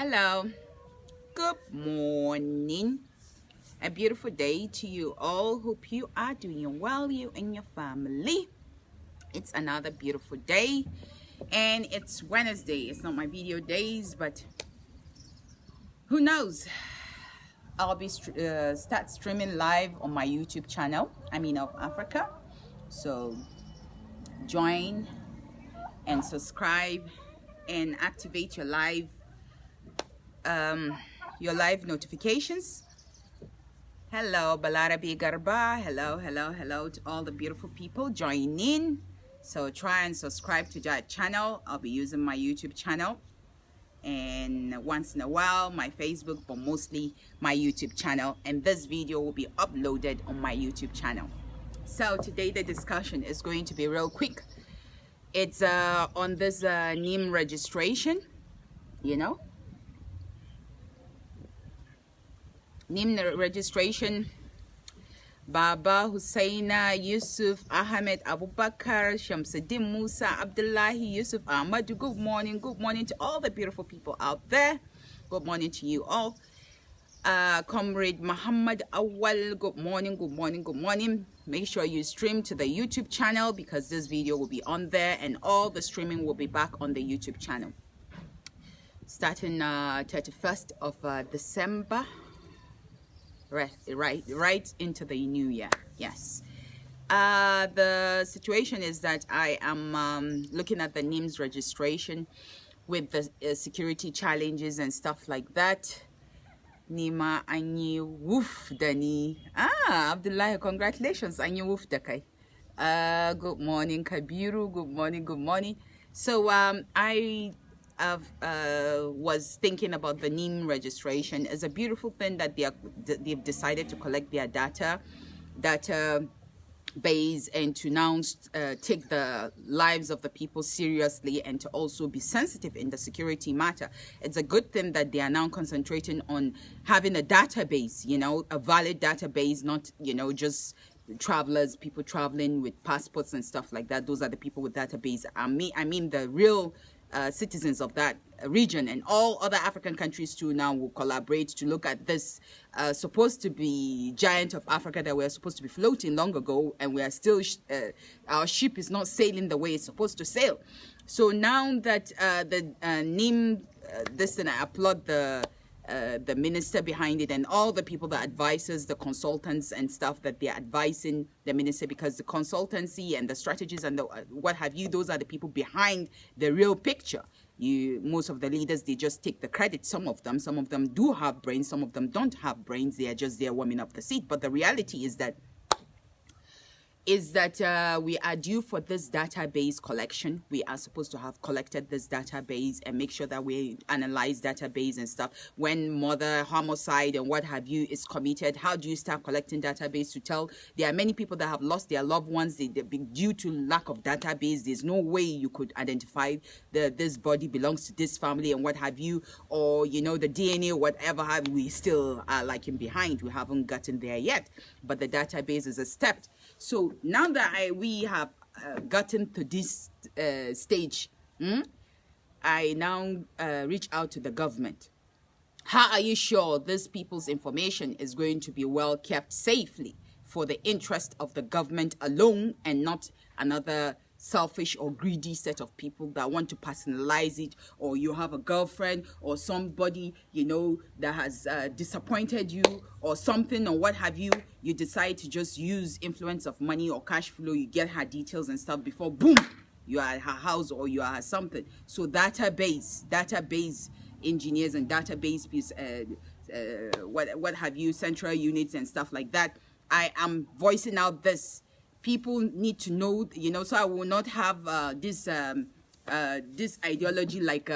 Hello, good morning. A beautiful day to you all. Hope you are doing well, you and your family. It's another beautiful day, and it's Wednesday. It's not my video days, but who knows? I'll be start streaming live on my YouTube channel, Aminaofafrica. So join and subscribe and activate your live notifications. Hello, Balarabi Garba. Hello to all the beautiful people joining in. So try and subscribe to that channel. I'll be using my YouTube channel, and once in a while my Facebook, but mostly my YouTube channel, and this video will be uploaded on my YouTube channel. So today the discussion is going to be real quick. It's on this Nimc registration, Nimc registration. Baba Hussaina Yusuf Ahmed Abubakar Shamsuddin Musa Abdullahi Yusuf Ahmad. Good morning to all the beautiful people out there. Good morning to you all. Comrade Muhammad Awal, good morning. Make sure you stream to the YouTube channel, because this video will be on there, and all the streaming will be back on the YouTube channel starting 31st of December. Right into the new year. Yes. The situation is that I am looking at the Nimc registration with the security challenges and stuff like that. Nima anyi woof dani. Abdullah, congratulations. Anyi woof dakai. Good morning, Kabiru. Good morning. So I was thinking about the Nimc registration. It's a beautiful thing that they've decided to collect their data base, and to now take the lives of the people seriously, and to also be sensitive in the security matter. It's a good thing that they are now concentrating on having a database, a valid database, not just travelers, people traveling with passports and stuff like that. Those are the people with database. I mean the real citizens of that region, and all other African countries too now will collaborate to look at this supposed to be giant of Africa that we're supposed to be floating long ago, and we are still our ship is not sailing the way it's supposed to sail. So now that the Nimc this, and I applaud the minister behind it, and all the people, the advisors, the consultants and stuff, that they're advising the minister, because the consultancy and the strategies and the what have you, those are the people behind the real picture. Most of the leaders, they just take the credit. Some of them do have brains, some of them don't have brains. They are just there warming up the seat. But the reality is that we are due for this database collection. We are supposed to have collected this database and make sure that we analyze database and stuff. When murder, homicide, and what have you is committed, how do you start collecting database to tell? There are many people that have lost their loved ones due to lack of database. There's no way you could identify this body belongs to this family and what have you, or the DNA, whatever have we still are lagging behind. We haven't gotten there yet, but the database is a step. So now that we have gotten to this stage, I now reach out to the government. How are you sure these people's information is going to be well kept safely for the interest of the government alone, and not another selfish or greedy set of people that want to personalize it? Or you have a girlfriend or somebody that has disappointed you or something, or what have you, you decide to just use influence of money or cash flow, you get her details and stuff before boom, you are at her house or you are at something. So database engineers and database what have you, central units and stuff like that, I am voicing out this. People need to know, so I will not have this ideology like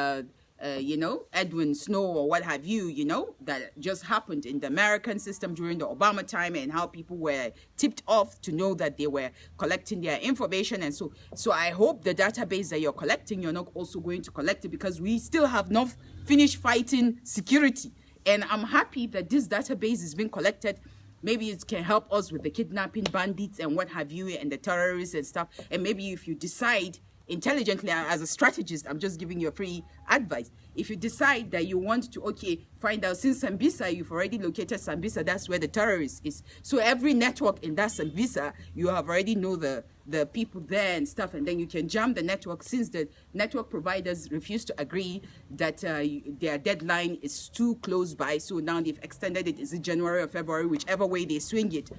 Edwin Snow or what have you, that just happened in the American system during the Obama time, and how people were tipped off to know that they were collecting their information. And so I hope the database that you're collecting, you're not also going to collect it, because we still have not finished fighting security. And I'm happy that this database is being collected. Maybe it can help us with the kidnapping bandits and what have you, and the terrorists and stuff. And maybe if you decide intelligently, as a strategist, I'm just giving you a free advice. If you decide that you want to, okay, find out, since Sambisa, you've already located Sambisa, that's where the terrorist is. So every network in that Sambisa, you have already know the people there and stuff, and then you can jam the network, since the network providers refuse to agree that their deadline is too close by. So now they've extended it. Is it January or February, whichever way they swing it.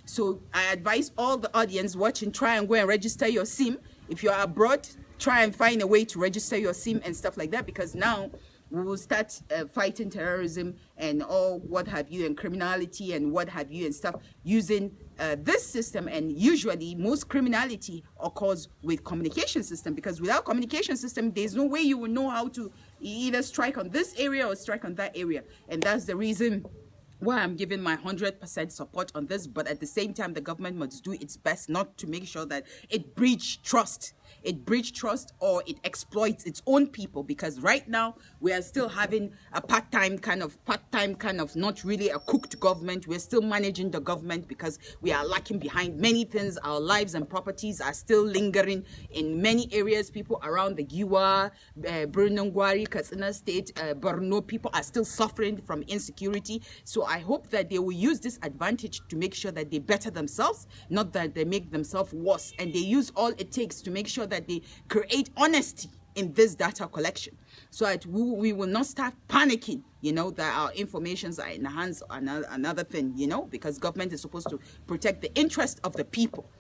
So I advise all the audience watching, try and go and register your SIM. If you're abroad, try and find a way to register your SIM and stuff like that, because now we will start fighting terrorism and all what have you, and criminality and what have you and stuff, using this system. And usually most criminality occurs with communication system, because without communication system, there's no way you will know how to either strike on this area or strike on that area. And that's the reason why I'm giving my 100% support on this. But at the same time, the government must do its best not to make sure that it breaches trust. It breaches trust, or it exploits its own people, because right now we are still having a part-time kind of, not really a cooked government. We're still managing the government because we are lacking behind many things. Our lives and properties are still lingering in many areas. People around the Giwa, Brunongwari, Katsina State, Borno, people are still suffering from insecurity. So I hope that they will use this advantage to make sure that they better themselves, not that they make themselves worse. And they use all it takes to make sure that they create honesty in this data collection, so that we will not start panicking, that our informations are in the hands of another thing, because government is supposed to protect the interest of the people,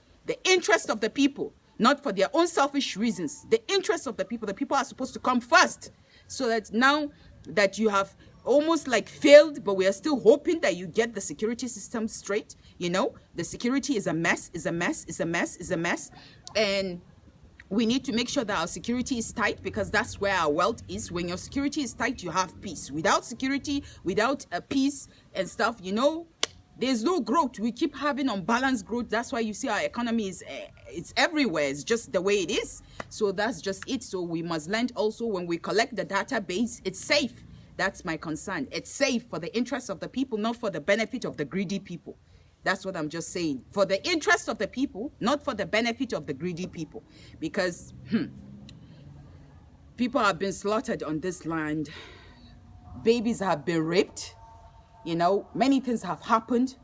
not for their own selfish reasons. The interest of the people are supposed to come first. So that now that you have almost like failed, but we are still hoping that you get the security system straight. The security is a mess, and we need to make sure that our security is tight, because that's where our wealth is. When your security is tight, you have peace. Without security, without peace and stuff, there's no growth. We keep having unbalanced growth. That's why you see our economy is it's everywhere. It's just the way it is. So that's just it. So we must learn also, when we collect the database, it's safe. That's my concern. It's safe for the interest of the people, not for the benefit of the greedy people. That's what I'm just saying. For the interest of the people, not for the benefit of the greedy people. Because people have been slaughtered on this land. Babies have been raped. Many things have happened.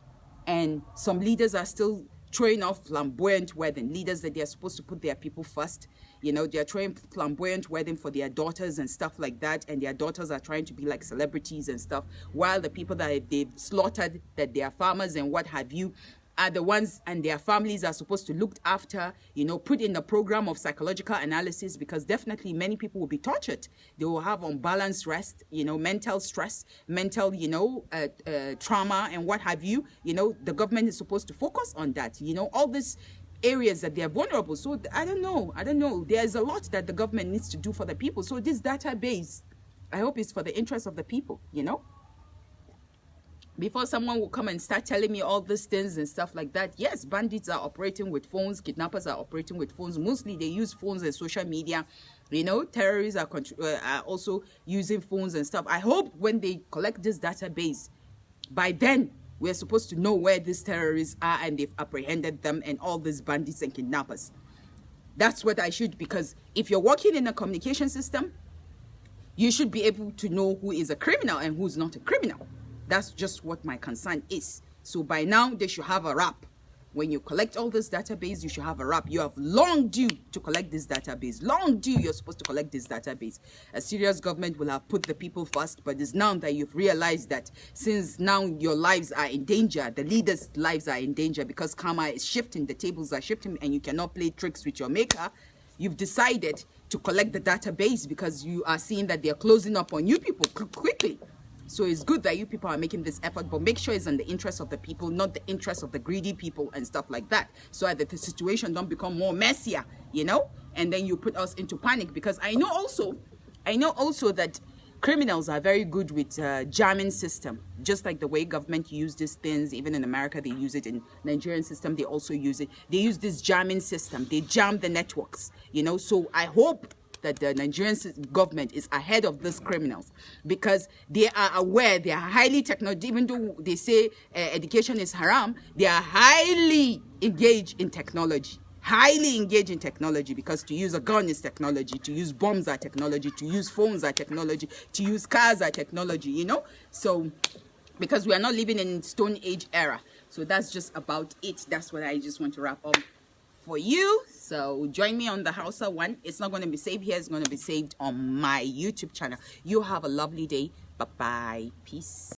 And some leaders are still throwing off flamboyant wedding. Leaders that they are supposed to put their people first. They are throwing flamboyant wedding for their daughters and stuff like that. And their daughters are trying to be like celebrities and stuff. While the people that they've slaughtered, that they are farmers and what have you, are the ones, and their families are supposed to look after, put in a program of psychological analysis, because definitely many people will be tortured. They will have unbalanced rest, mental stress, mental, trauma and what have you. The government is supposed to focus on that, all these areas that they are vulnerable. So I don't know. There's a lot that the government needs to do for the people. So this database, I hope it's for the interest of the people, Before someone will come and start telling me all these things and stuff like that. Yes, bandits are operating with phones. Kidnappers are operating with phones. Mostly they use phones and social media. Terrorists are also using phones and stuff. I hope when they collect this database, by then we're supposed to know where these terrorists are, and they've apprehended them, and all these bandits and kidnappers. That's what I should, because if you're working in a communication system, you should be able to know who is a criminal and who's not a criminal. That's just what my concern is. So by now, they should have a wrap. When you collect all this database, you should have a wrap. You have long due to collect this database. Long due, you're supposed to collect this database. A serious government will have put the people first, but it's now that you've realized that since now your lives are in danger, the leaders' lives are in danger, because karma is shifting, the tables are shifting, and you cannot play tricks with your maker, you've decided to collect the database because you are seeing that they're closing up on you people quickly. So it's good that you people are making this effort, but make sure it's in the interest of the people, not the interest of the greedy people and stuff like that. So that the situation don't become more messier, and then you put us into panic. Because I know also that criminals are very good with jamming system, just like the way government use these things. Even in America, they use it. In Nigerian system, they also use it. They use this jamming system. They jam the networks, So I hope that the Nigerian government is ahead of these criminals, because they are aware, they are highly technological. Even though they say education is haram, they are highly engaged in technology. highly engaged in technology, because to use a gun is technology, to use bombs are technology, to use phones are technology, to use cars are technology, you know. So because we are not living in Stone Age era. So that's just about it. That's what I just want to wrap up for you. So join me on the Hausa one. It's not going to be saved here, it's going to be saved on my YouTube channel. You have a lovely day. Bye bye. Peace.